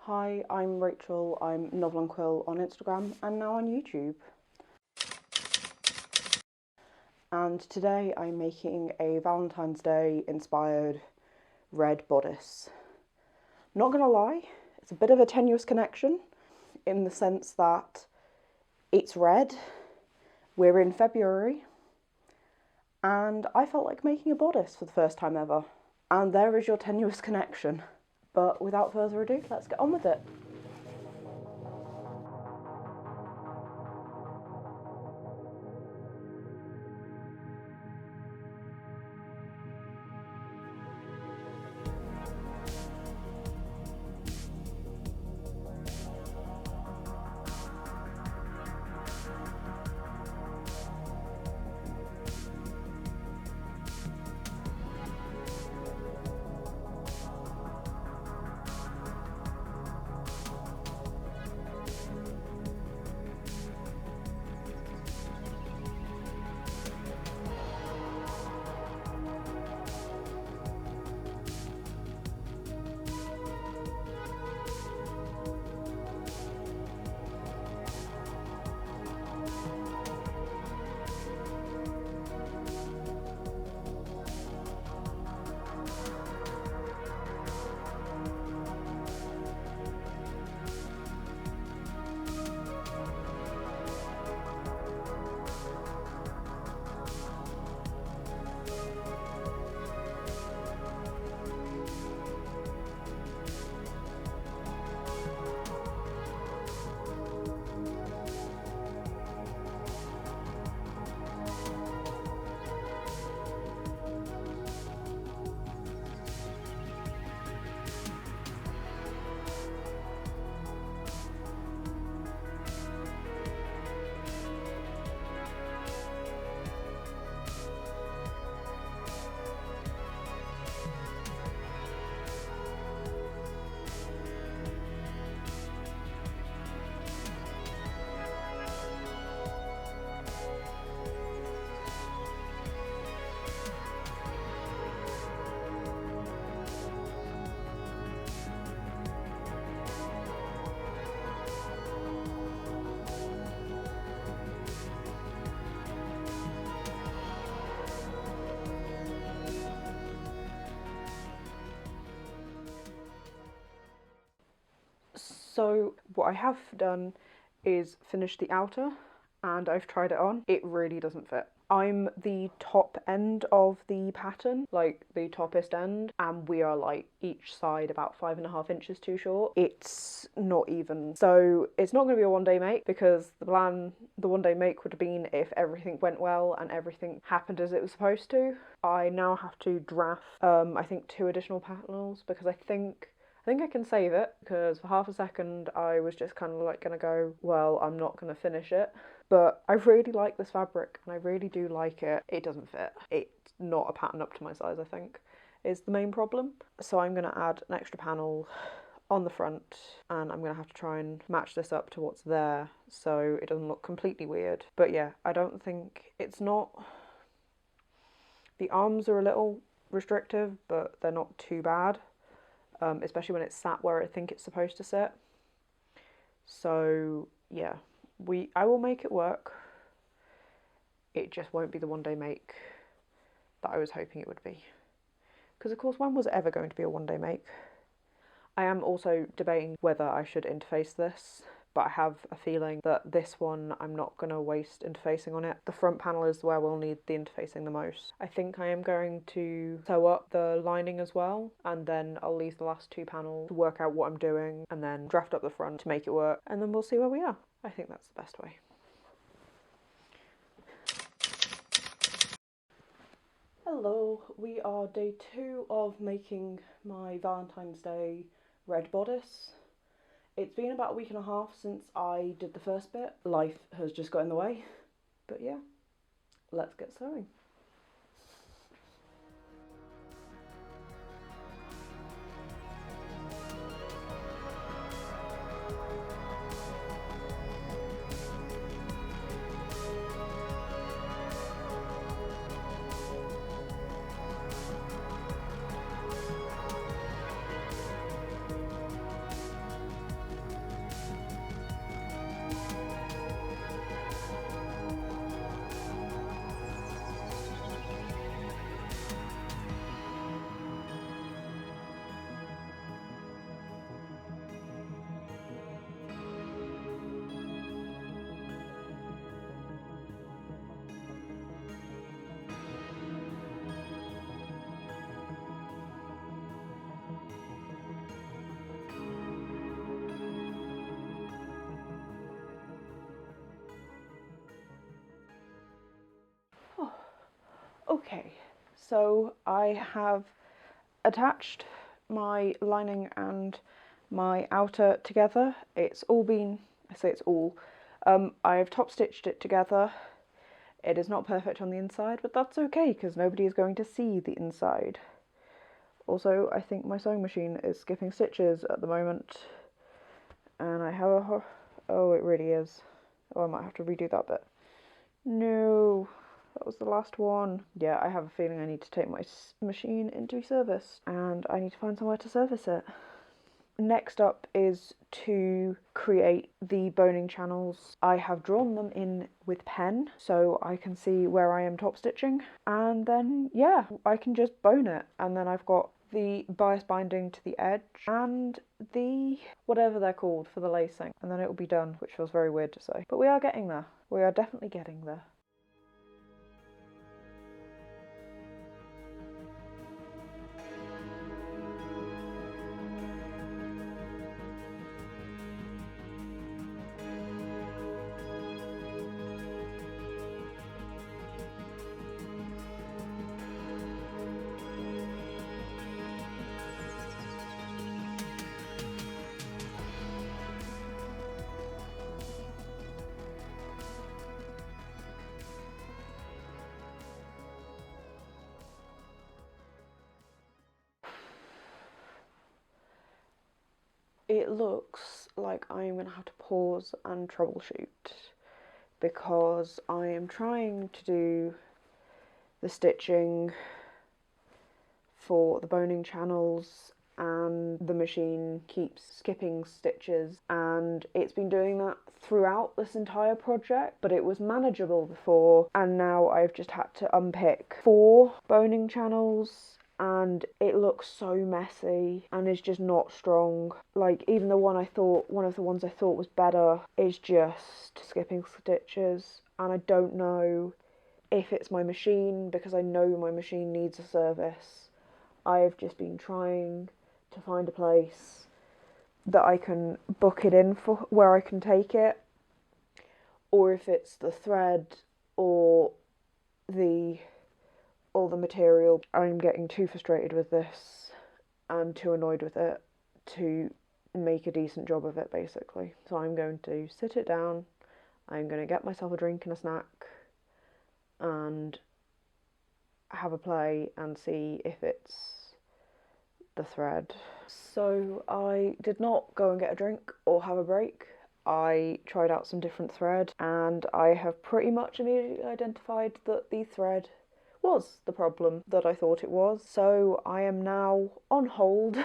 Hi, I'm Rachel, I'm Novel and Quill on Instagram and now on YouTube. And today I'm making a Valentine's Day inspired red bodice. Not gonna lie, it's a bit of a tenuous connection in the sense that it's red, we're in February, and I felt like making a bodice for the first time ever. And there is your tenuous connection. But without further ado, let's get on with it. So what I have done is finish the outer and I've tried it on. It really doesn't fit. I'm the top end of the pattern, like the toppest end, and we are like each side about 5.5 inches too short. It's not even. So it's not going to be a one-day make, because the one-day make would have been if everything went well and everything happened as it was supposed to. I now have to draft, I think 2 additional panels, because I think I can save it, because for half a second I was just kind of like going to go, well, I'm not going to finish it. But I really like this fabric and I really do like it. It doesn't fit. It's not a pattern up to my size, I think, is the main problem. So I'm going to add an extra panel on the front and I'm going to have to try and match this up to what's there so it doesn't look completely weird. But yeah, I don't think it's not... The arms are a little restrictive, but they're not too bad. Especially when it's sat where I think it's supposed to sit. So yeah, I will make it work. It just won't be the one-day make that I was hoping it would be. Because of course, when was it ever going to be a one-day make? I am also debating whether I should interface this, but I have a feeling that this one I'm not going to waste interfacing on it. The front panel is where we'll need the interfacing the most. I think I am going to sew up the lining as well, and then I'll leave the last 2 panels to work out what I'm doing and then draft up the front to make it work, and then we'll see where we are. I think that's the best way. Hello, we are day 2 of making my Valentine's Day red bodice. It's been about a week and a half since I did the first bit. Life has just got in the way. But yeah, let's get sewing. Okay, so I have attached my lining and my outer together. It's all been, I say it's all, I've top stitched it together. It is not perfect on the inside, but that's okay because nobody is going to see the inside. Also, I think my sewing machine is skipping stitches at the moment, and I have a, oh, it really is. Oh, I might have to redo that bit. No, that was the last one. Yeah, I have a feeling I need to take my machine into service, and I need to find somewhere to service it. Next up is to create the boning channels. I have drawn them in with pen so I can see where I am top stitching, and then yeah, I can just bone it, and then I've got the bias binding to the edge and the whatever they're called for the lacing, and then it will be done, which feels very weird to say, but we are getting there. We are definitely getting there. It looks like I'm going to have to pause and troubleshoot because I am trying to do the stitching for the boning channels and the machine keeps skipping stitches, and it's been doing that throughout this entire project, but it was manageable before, and now I've just had to unpick 4 boning channels and it looks so messy and is just not strong. Like, even one of the ones I thought was better is just skipping stitches, and I don't know if it's my machine because I know my machine needs a service. I've just been trying to find a place that I can book it in for, where I can take it, or if it's the thread or the material. I'm getting too frustrated with this and too annoyed with it to make a decent job of it, basically. So I'm going to sit it down, I'm going to get myself a drink and a snack and have a play and see if it's the thread. So I did not go and get a drink or have a break. I tried out some different thread and I have pretty much immediately identified that the thread was the problem that I thought it was. So I am now on hold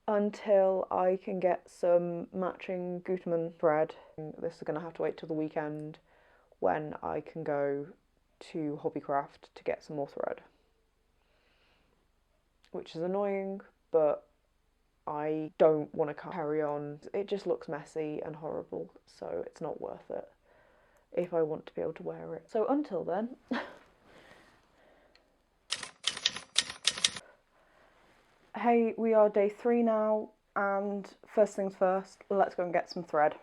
until I can get some matching Gutermann thread. This is going to have to wait till the weekend when I can go to Hobbycraft to get some more thread, which is annoying, but I don't want to carry on. It just looks messy and horrible, so it's not worth it if I want to be able to wear it. So until then, hey, we are day 3 now, and first things first, let's go and get some thread.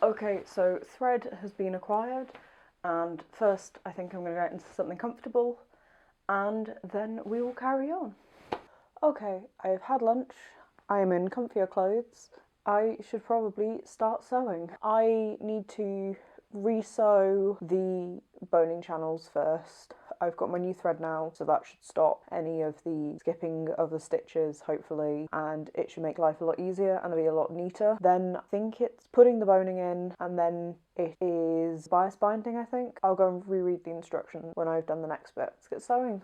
Okay, so thread has been acquired, and first I think I'm going to get into something comfortable, and then we will carry on. Okay, I've had lunch, I am in comfier clothes. I should probably start sewing. I need to re-sew the boning channels first. I've got my new thread now, so that should stop any of the skipping of the stitches, hopefully, and it should make life a lot easier and it'll be a lot neater. Then I think it's putting the boning in, and then it is bias binding, I think. I'll go and reread the instructions when I've done the next bit. Let's get sewing.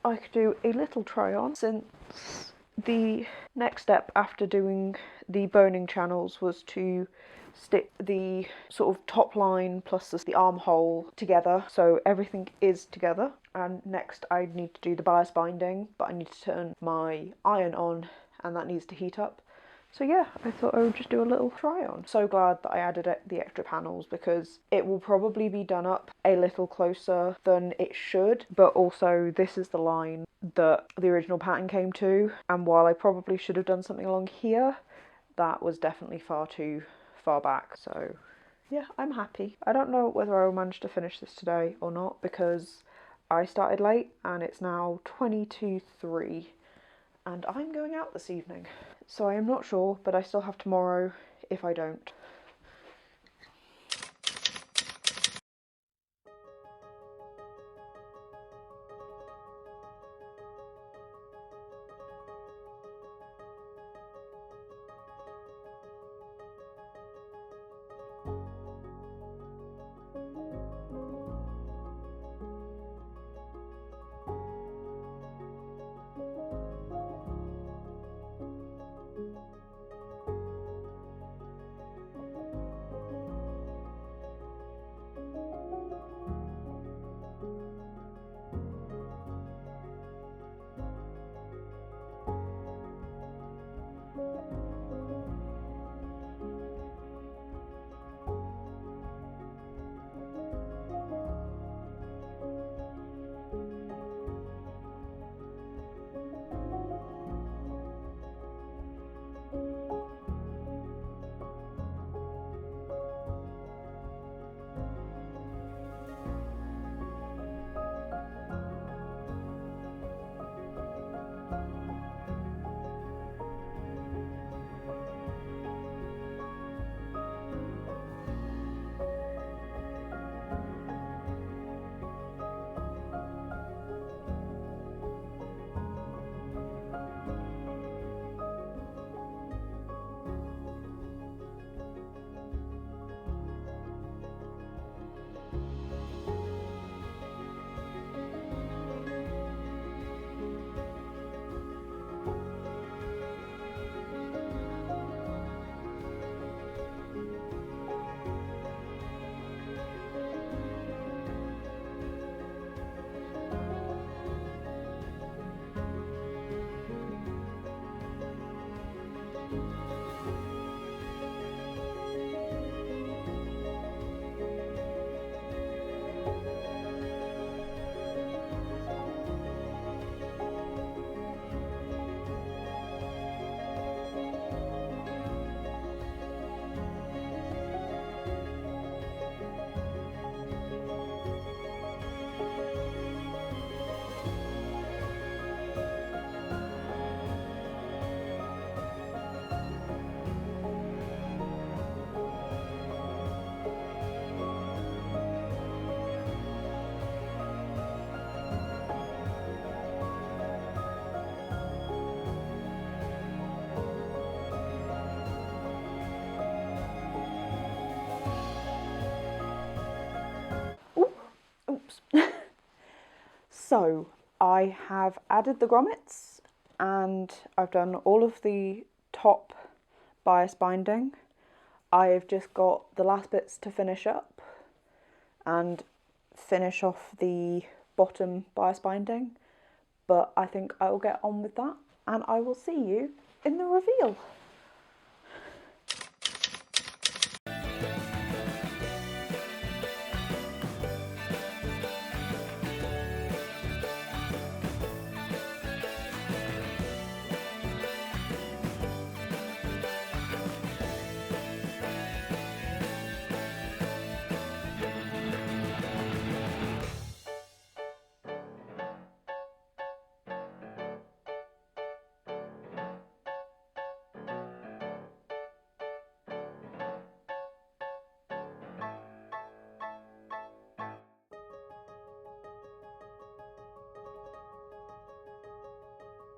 I could do a little try on, since the next step after doing the boning channels was to stick the sort of top line plus the armhole together, so everything is together. And next I need to do the bias binding, but I need to turn my iron on and that needs to heat up. So yeah, I thought I would just do a little try on. So glad that I added the extra panels, because it will probably be done up a little closer than it should, but also this is the line that the original pattern came to, and while I probably should have done something along here, that was definitely far too far back. So yeah, I'm happy. I don't know whether I will manage to finish this today or not, because I started late and it's now 22:03 and I'm going out this evening. So I am not sure, but I still have tomorrow if I don't. Oops. So I have added the grommets and I've done all of the top bias binding. I've just got the last bits to finish up and finish off the bottom bias binding, but I think I will get on with that and I will see you in the reveal.